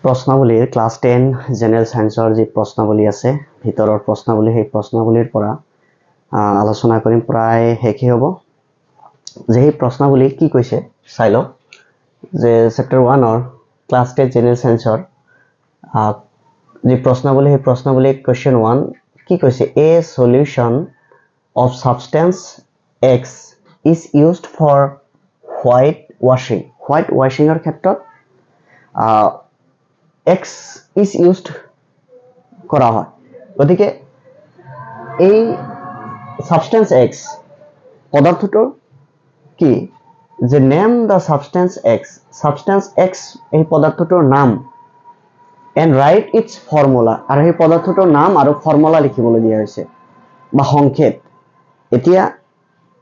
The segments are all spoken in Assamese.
প্ৰশ্নাৱলীৰ ক্লাস 10 জেনাৰেল সায়েন্সৰ যি প্ৰশ্নাৱলী আছে ভিতৰৰ প্ৰশ্নাৱলী সেই প্ৰশ্নাৱলীৰ পৰা আলোচনা কৰিম প্ৰায় শেষে হ'ব যে এই প্ৰশ্নাৱলী কি কৈছে চাই লও যে চেপ্টাৰ 1 অৰ ক্লাস 10 জেনাৰেল সায়েন্সৰ যি প্ৰশ্নাৱলী সেই প্ৰশ্নাৱলী কোৱেশ্চন 1 কি কৈছে a solution of substance x is used for white washing or ক্ষেত্ৰত x is used কৰা হয় গতিকে এই substance x পদাৰ্থটোৰ কি যে name the substance x এই পদাৰ্থটোৰ নাম and write its formula আৰু এই পদাৰ্থটোৰ নাম আৰু ফৰ্মুলা লিখিবলৈ দিয়া হৈছে বা সংক্ষেপ এতিয়া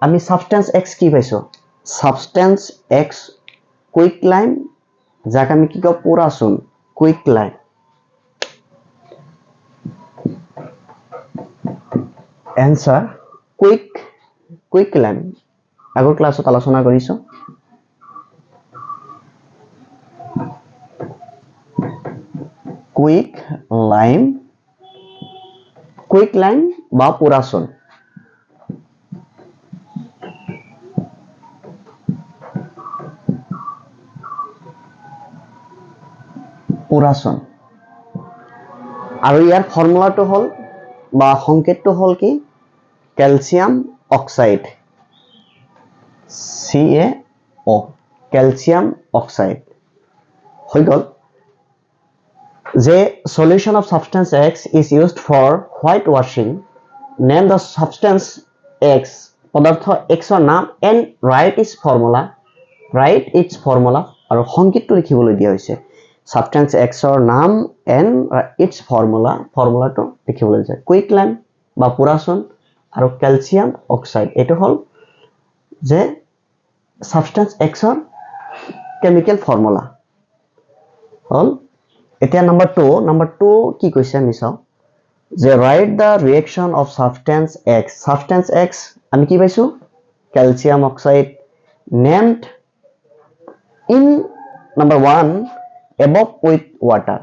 আমি substance x কি পাইছো substance x quick line যাক আমি কি কও পুৰাচোন quick line answer quick line আগৰ ক্লাছত আলোচনা কৰিছো quick line বা পুৰাচোন আৰু ইয়াৰ ফৰ্মুলাটো হল বা সংকেতটো হল কি calcium oxide CaO calcium oxide হৈ গল যে solution of substance X is used for white washing name the substance X পদাৰ্থ X ৰ নাম and write its formula আৰু সংকেতটো লিখিবলৈ দিয়া হৈছে substance X ৰ নাম and its formulaটো লিখিবলৈ দিছে quick line বা পুৰাচোন আৰু ক্যালসিয়াম অক্সাইড এটো হল যে substance X ৰ কেমিক্যাল ফৰ্মুলা হল এতিয়া নাম্বার 2 কি কৈছে আমি চাও যে write the reaction of substance X আমি কি পাইছো calcium oxide named in number 1 above with water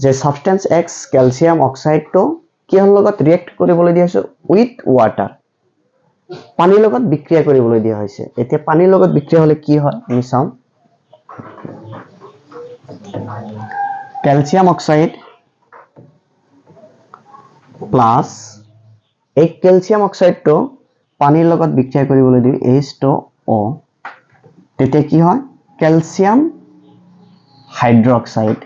যে substance X ক্যালসিয়াম অক্সাইড তো কি হল লগত ৰিয়েক্ট কৰিবলৈ দিয়া হৈছে with water পানীৰ লগত বিক্ৰিয়া কৰিবলৈ দিয়া হৈছে এতিয়া পানীৰ লগত বিক্ৰিয়া হলে কি হয় আমি চাও ক্যালসিয়াম অক্সাইড প্লাস এই ক্যালসিয়াম অক্সাইড তো পানীৰ লগত বিক্ৰিয়া কৰিবলৈ দিও H2O তেতিয়া কি হয় ক্যালসিয়াম হাইড্ৰক্সাইড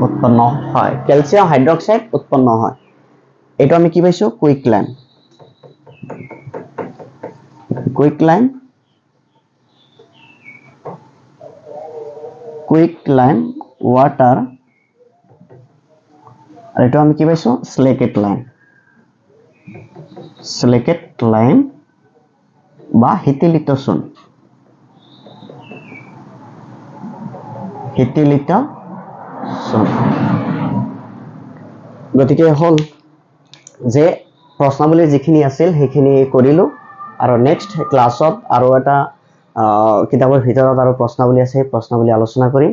উৎপন্ন হয় ক্যালসিয়াম হাইড্ৰক্সাইড উৎপন্ন হয় এটো আমি কি পাইছো কুইক লাইন ওয়াটার আর এটো আমি কি পাইছো স্লেকেট লাইন বা হিতিলিত চোন গতিকে হল যে প্ৰশ্নাৱলী যিখিনি আছিল সেইখিনি কৰিলো আৰু নেক্সট ক্লাছত আৰু এটা কিতাপৰ ভিতৰত আৰু প্ৰশ্নাৱলী আছে প্ৰশ্নাৱলী আলোচনা কৰিম